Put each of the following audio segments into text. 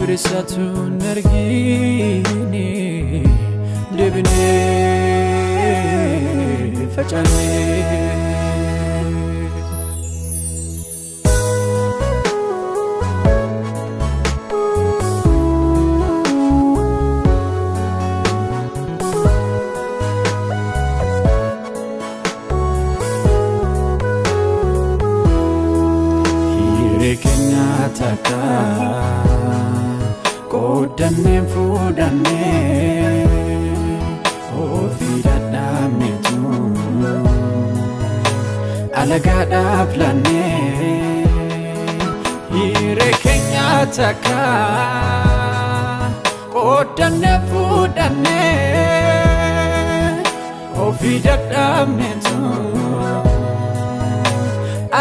Frisatu nergini Debine Facane Hiree keenya takka Kodanne fudanne Ofii dadhabne tu Alagaa dhaablanne Hiree keenya takka Kodanne fudanne Ofii dadhabne tu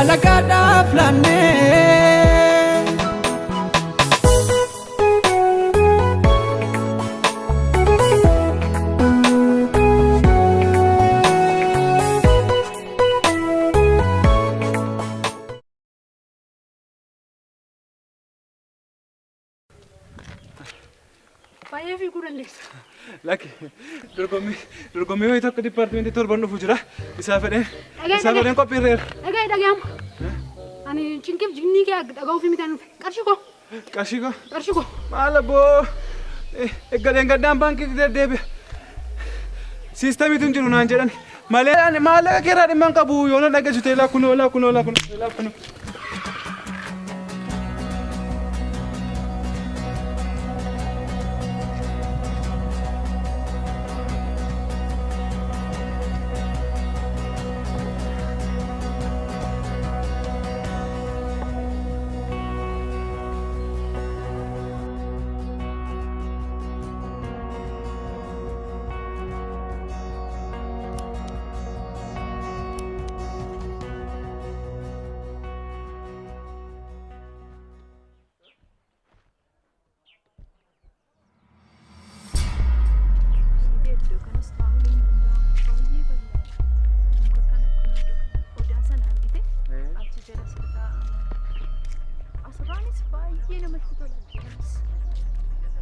Alagaa dhaablanne Baay'ee fiiguu dandeessa. Lakki dorgommii wayii tokko dipaartimentii torban dhufu jira. Isaa fedheen qophiirreera. Dhaga'ama. Ani cinqiif jignii kee dhaga'uuf miti nuuf. Qarshii koo. Maal abboo eeggaleen gaddaan baankii deddeebi'a. Siistamiitu hin jiru naan jedhan. Malee maallaqa keerraa dhimma hin qabu yoo na dhageessu teelaa kunoo.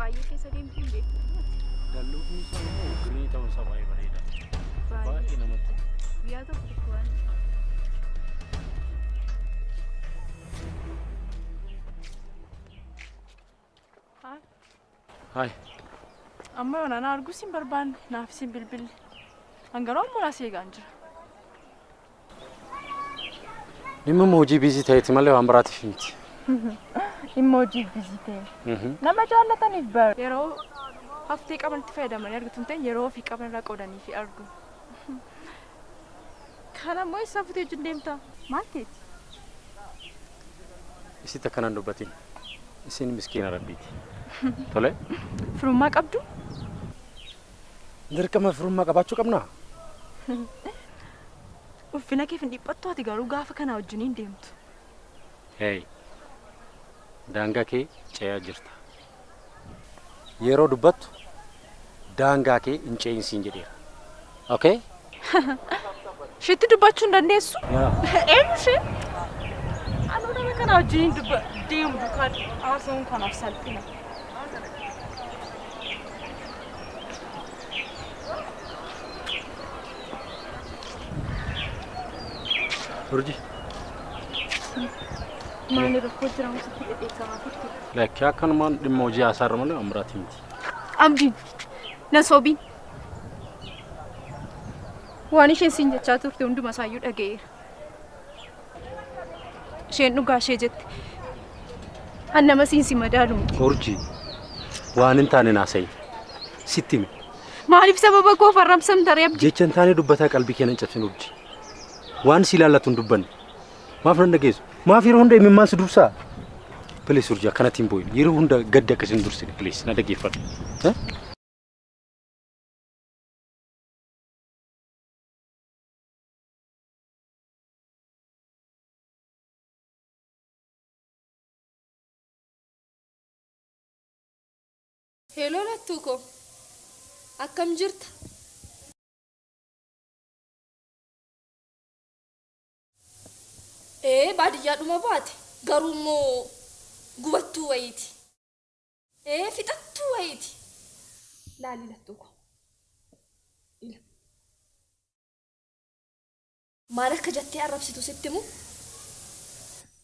Baay'ee keessa deemtuu hin beektu. Dalluufni isaa immoo girii ta'uu isaa baay'ee bareeda. Baay'ee namatti tola. Guyyaa tokko waan. Hai. Amma yoo nana arguu sin barbaanne naaf sin bilbilli. Hangaroo ammoo naaf eegaan jira. Dhimma hojii biizii ta'eeti malee waan biraatiif miti. Dhimma hojii biizii ta'e. Nama jaallataniif bara. Yeroo haftee qabanitti fayyadamanii argatu ta'e yeroo ofii qaban irraa qoodanii fi argu. Kana immoo isa futee wajjin deemta. Maal ta'eeti? Isitti akkanaan dubbatiin. Isin miskiina rabbiiti. Tole? Firummaa qabdu? Dirqama firummaa qabaachuu qabnaa? Uffina keef hin dhiphattu ati garuu gaafa kana wajjiniin deemtu. Hey. Daangaa kee ce'aa jirta. Yeroo dubbattu daangaa kee hin ce'insiin jedheera. Okay? Shitti dubbachuu hin dandeessu? Eenyu ishee? Anuu nama kana wajjiniin deemu duukaan haasa'uun kanaaf salphina. Urji. Maali rakkoo jiramu sitti dhedheessamaa turte? Lakkii akkanumaan dhimma hojii haasaarra malee waan biraati miti. Abdiin na soobiin. Waan isheen siin jechaa turte hunduma isaayyuu dhaga'eera. Isheen dhugaa ishee jette. An nama siinsi madaalu miti. Urji. Waan hin taane naasa'i. Sitti himi. Maaliif sababa koo farramsamta ree Abdii? Jecha hin taane dubbataa qalbii kee nan cabsin Urji. Waan si ilaallatu hin dubbanne. Maaf nan dhageessu? Maaf yeroo hunda imimmaan si dursaa? Please Urji akkanatti hin boo'in. Yeroo hunda gaddi akkasii hin dursine. Please na dhaggeeffadhu. Hello Lattuko. Akkam jirta? Baadiyyaadhuma baate garuu immoo gubattuu wayiiti. fixattuu wayiiti. Laali lattuu ko. Maal akka jettee arrabsitu sitti himu?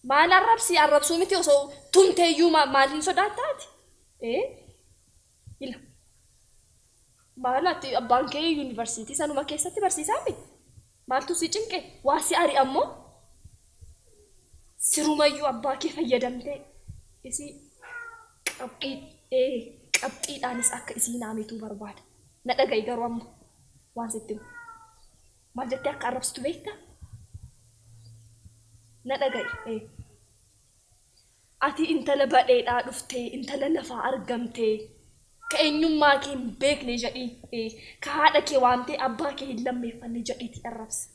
Maal arrabsuu miti osoo tumteeyyuu maaliin sodaattaati? Ila. Maalaatti abbaan kee yuunivarsiitii sanuma keessatti barsiisaa miti? Maaltu si cinqe? Waa si ari ammoo? Sirumayyuu abbaa kee fayyadamtee isii qabxiidhaanis akka isii naamituu barbaada. Na dhaga'i garuu amma waan sitti himu. Maal jettee akka arrabsitu beektaa? Na dhaga'i. Ati intala badheedhaa dhuftee, intala lafaa argamtee, ka eenyummaa kee hin beekne jedhii, ka haadha kee waamtee abbaa kee hin lammeeffanne jedhiiti arrabsa.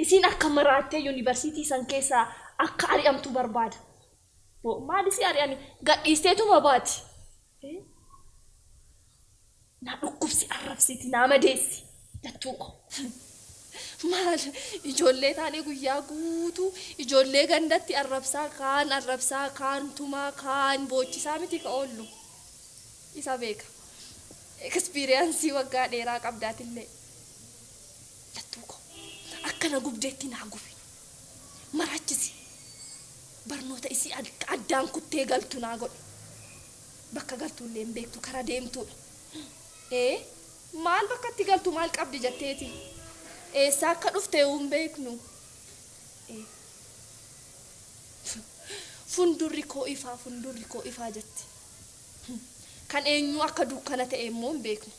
Isiin akka maraattee yuunivarsiitii san keessaa akka ari'amtu barbaada. Maal isii ari'ani? Gadhiisteetuma baati. Na dhukkubsi arrabsiiti, naa madeessi. Lattuu ko. Maal ijoollee taanee guyyaa guutuu ijoollee gandatti arrabsaa kaan tumaa kaan boochisaa miti ka oollu. Isa beeka. Ekspiriyaansii waggaa dheeraa qabdaatillee. Lattuu ko. Akkana gubdeetti naa gubi. Maraachisi. Barnoota isii addaan kuttee galtu naa godhe. Bakka galtuullee hin beektu karaa deemtuudha. Maal bakka itti galtu maal qabdi jetteeti? Eessaa akka dhufte hin beeknu. Fundurri koo ifaa jetti. Kan eenyu akka dukkana ta'e immoo hin beeknu.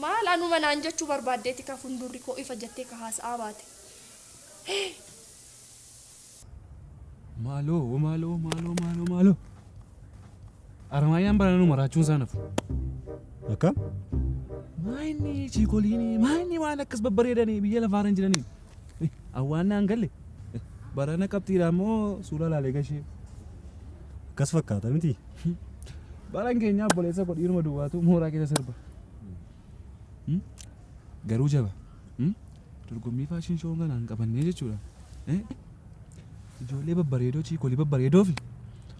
Maal anuma naan jechuu barbaaddeeti ka fundurri koo ifa jettee ka haasa'aa baate. Maaloo. Armaayaan baranuu maraachuun isaa nafu. Akkam? Maayini chiikoliini maayini waan akkas babbareedanii biyya lafaarra jiranii. Awwaannaan galle. Barana qabxiidhaan moo suuraa laalee gashee. Akkas fakkaata miti. Baran keenya obboleessa godhiiruma duwwaatu mooraa keessa sirba. Garuu jaba. Dorgommii faashin shoo kanaan qabannee jechuudha. Ijoollee babbareedoo chiikolii babbareedoo fi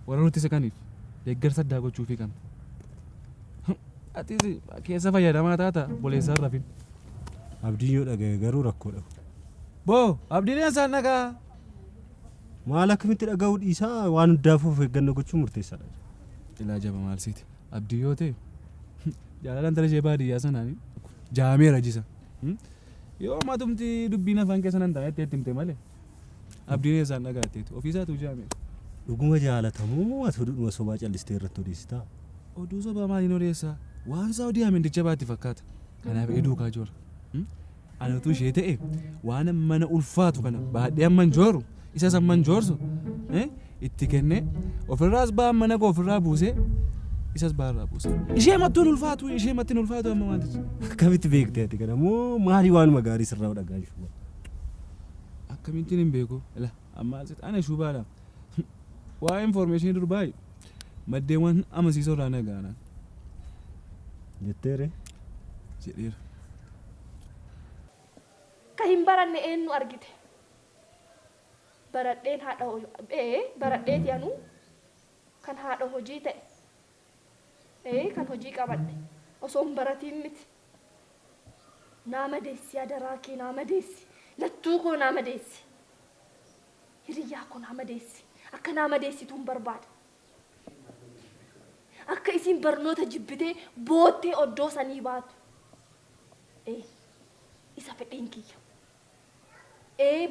warra nuti isa kaniif deeggarsa addaa gochuufii qabna. Atis keessa fayyadamaa taata obboleessa hin rafin. Abdiin yoo dhagaye garuu rakkoodha. Boo abdiin isaan dhagaa. Maal akkamitti dhaga'uu dhiisaa waan hundaafuuf eeggannoo gochuun murteessaadha. Ilaa jaba maal siiti? Abdii yoo ta'e jaalalaan tala ishee baadiyyaa sanaanii jaameera jisa. Yoo matumti dubbiin afaan keessa nan taa'etti itti himte malee abdiin isaan dhagaatteetu ofiisaatu jaameera. Dhuguma jaalatamuu ati dhuguma sobaa callistee irratti odeessitaa? Oduu sobaa maaliin odeessaa? Waan Saawudii Amindicha baatti fakkaata. Kanaaf eduu kaa joora. Anatu ishee ta'e waan mana ulfaatu kana baadhee amman jooru isa samman joorsu itti kennee ofirraas ba'an mana koo ofirraa buusee isas baarraa buuse. Ishee mattuun ulfaatu amma wantichi. Akkamitti beektee ati kana moo maalii waanuma gaarii sirraa dhagaa jiru? Akkamittiin hin beeku? Ila amma asitti ana shubaadha. Waa information durbaayi maddeewwan amansiisoo irraa nagaanaan. Jetteere? Jedheera. Ka hin baranne eenyu argite? Baradheen baradheeti anuu kan haadha hojii ta'e. Kan hojii qabadhe osoo hin baratiin miti. Nama deessi adaraa kee nama deessi. Lattuu koo nama deessi. Hiriyyaa koo nama deessi. Akka nama deessituun barbaada. Akka isiin barnoota jibbitee boottee oddoo sanii baatu. Isa fedhiin kiyya.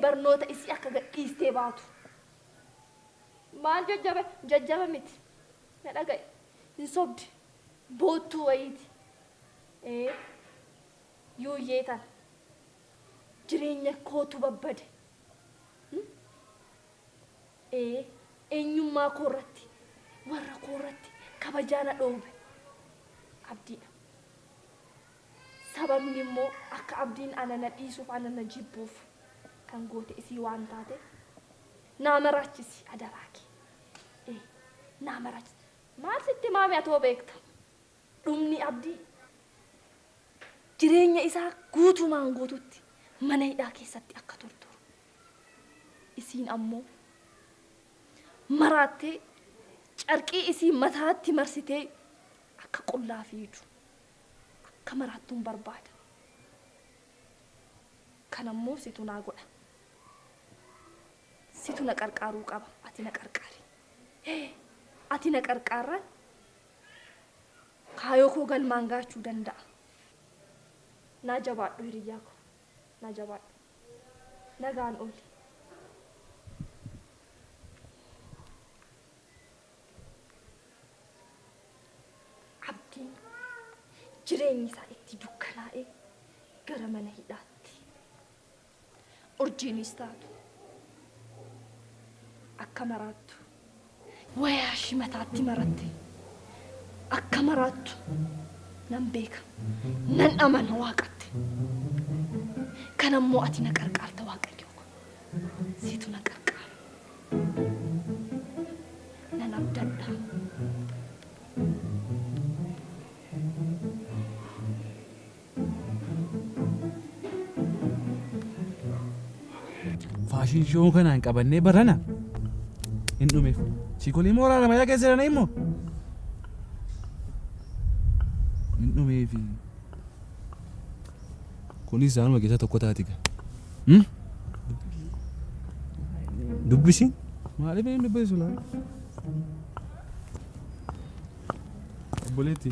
Barnoota isii akka gadhiistee baatu. Maal jajjaba miti. Na dhaga'i. Hin sobdi. Boottuu wayiiti. Yuuyyee tana. Jireenya kootu babbade. Eenyummaa koorratti warra koorratti kabajaana dhoobe. Abdiidha. Sababni immoo akka abdiin ana na dhiisuuf ana na jibbuuf kan goote isii waan taate naa maraachisi adaraa kee. Naa maraachisi. Maal sitti maami atoo beekta? Dhumni abdii jireenya isaa guutumaan guututti mana hidhaa keessatti akka torturu. Isiin ammoo marattee carqii isii mataatti marsitee akka qullaa fiidu akka maraattuun barbaada. Kanammoo situ naa godha. Situ na qarqaaruu qaba. Ati na qarqaari. Ati na qarqaarran kaayoo koo galmaan gaachuu danda'a. Naa jabaadhu hiriyyaa koo. Naa jabaadhu. Nagaan ooli. Abdiin jireenyi isaa itti dukkanaa'ee gara mana hidhaatti. Urjiinis taatu akka maraattu wayaa ishii mataatti maratte akka maraattu nan beeka nan amana waaqatti. Kanammoo ati na qarqaarta waaqayyoo ko situ na qarqaara nan abdadha. Faashin shoo kanaan qabannee barana hin dhumeef siikoolii mooraa lama yaa keessa jiranii immoo hin dhumeefi kunis isaanuma keessa tokko taati gaa dubbisiin maaliif hin dubbisu laa obboleetti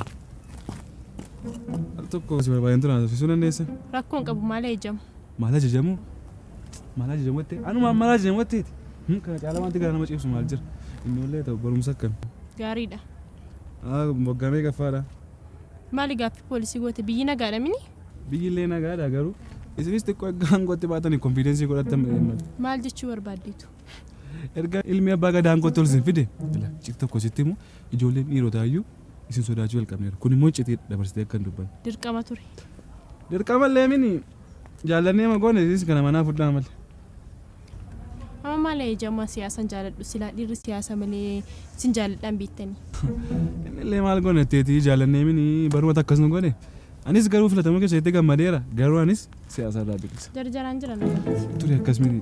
al tokko si barbaadan turaan suusuun anneessa rakkoon qabu maal eejamu maal ajajamu maal ajajamu jettee anuma maal ajajamu jetteeti kana caalaa wanti gara nama ciibsu maal jira inni ollee ta'u barumsa akkam gaariidha. moggaamee qaffaadha Maali gaaffii poolisii goote biyyi nagaadha mini? Biyyi illee nagaadha garuu isinis xiqqoo gaangootti baatanii konfiidensii godhatame maal jechuu barbaaddeetu? erga ilmi abbaa gadaangootti ol sin fide cik tokko sitti immoo ijoolleen dhiirotaayyuu isin sodaachuu jalqabneera kun immoo citee dabarsitee akka hin dubbanne. Dirqama ture. Dirqama illee mini jaallannee magoone isis kana manaa fudhaa malee. Amma maal eejamaa siyaasan jaaladhu silaa dhiirri siyaasa malee sin jaaladhaan biittanii. Inni illee maal goonetteeti jaallannee mini barumata akkasuma goone. Anis garuu filatamuu keessatti gammadeera garuu anis siyaasa irraa bilisa. Jarjaraan jira nagatti. Ture akkas mini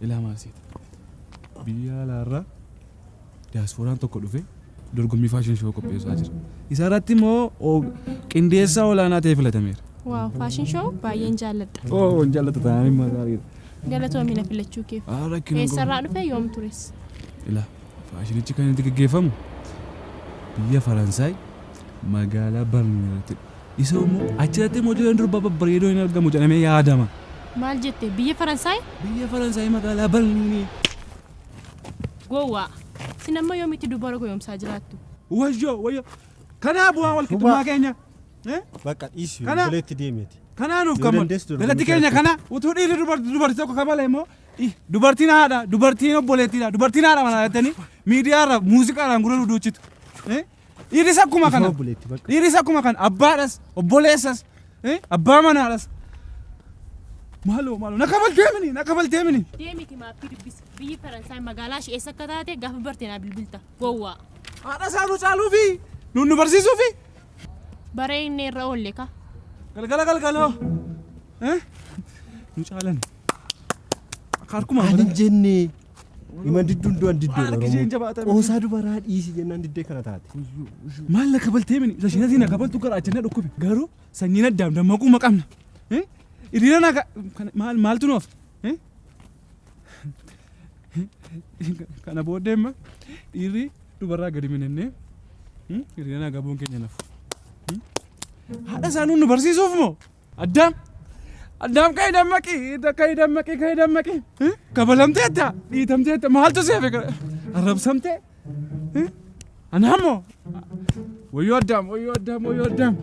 ilaa maasiita. Biyya alaarraa diyaaspooraan tokko dhufe dorgommii faashin shoo qopheessaa jira. Isa irratti immoo qindeessaa olaanaa ta'ee filatameera. Waaw faashin shoo baay'een jaalladha. Hin jaalladha taa'anii magaariidha. Galatoomina filachuu keef. Eessarraa dhufe yoom tures? Ilaa faashinichi kan inni gaggeeffamu biyya Faransaay magaalaa Barliinitti. Isa immoo achirratti modeelaan durba babbareedoo hin argamu jedhamee yaadama. Maal jette biyya Faransaay? Biyya Faransaay magaalaa Barliinii. Gowwaa sin amma yoomitti dubara goyoomsaa jiraattu? Wayyo kanaa bu'aa wal qixxummaa keenya. Bakka dhiisuu bileetti deemeti. Kanaa nuuf kammal galatti keenya kana utuu dhiirri dubartii tokko kamala immoo dubartiin haadha dubartiin obboleettiidha dubartiin haadha mana jettanii miidiyaarra muuziqaadhaan gurra duuchitu. Dhiirris akkuma kana dhiirris akkuma kana abbaadhas obboleessas abbaa manaadhas maaloo na kabaltee mini. Deemiti maappii dubbisi biyyi Faransaay magaalaa ishee eessa akka taate gaafa barteenaa bilbilta gowwaa. Haadha isaanuu caaluufi nu barsiisuufi. Baree inni irra oolle ka. Galgaloo nu caalan harkuma ani jenne iman didduun du'an diddee qoosaa dubaraa dhiisi jennaan diddee kana taate maal na kabaltee mini isa shinati na kabaltu garaachannee dhukkube garuu sanyiin addaam dammaquu maqamna hiriira naga maaltu nuuf kana booddeemma dhiirri dubarraa gadi minennee hiriira naga boon keenya nafu haadha isaanuu nu barsiisuuf moo addaam ka'ii dammaqii kabalamteetta dhiitamteetta maaltu seefe arrabsamtee anaammoo wayyoo addaam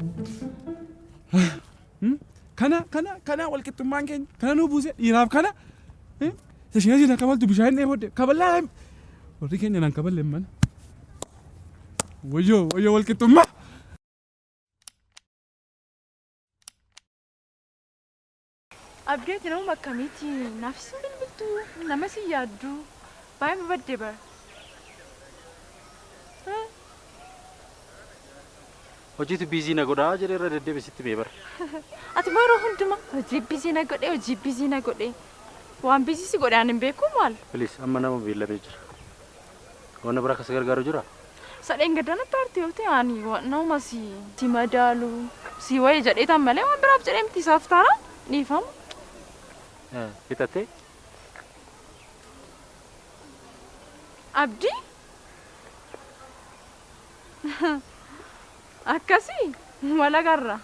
kana walqixxummaan keenya kana nuu buuse dhiiraaf kana sashinasi na kabaltu bishaan dheebodde kaballaa warri keenya naan kaballe mana wayyoo walqixxummaa. Abdeeti nama akkamiiti naafsi bilbiltu nama si yaaddu baay'ee baddee bara. Hojiitu biizii na godhaa jedhee irra deddeebisitti mee bara. Ati yeroo hundumaa hojii biizii na godhee waan biizii si godhaan hin beeku maal? Please amma nama beellamee jira. Wanna biraa kas gargaaru jira? Sadeen gadana taartii yoo ta'e ani nama si madaalu si wayii jedheetan malee waan biraaf jedhee miti isaaf taana dhiifamu. Hitattee? Abdii? Akkasii wal agarra.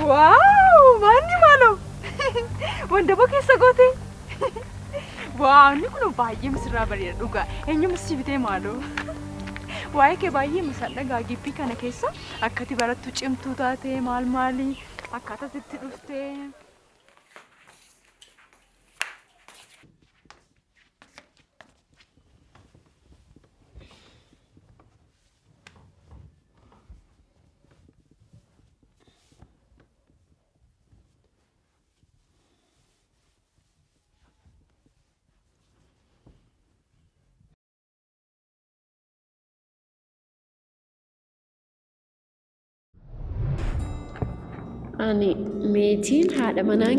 Wow, mani malu. Wanda pakai sagote. Wow, ni kuno bayi mesra bari duga. Enyu mesti bite malu. Wah ke bayi misalnya gagi pi kana kesa. Akati barat tu cimtu tate mal mali. Akata titti dufte. Ani meetiin haadha manaa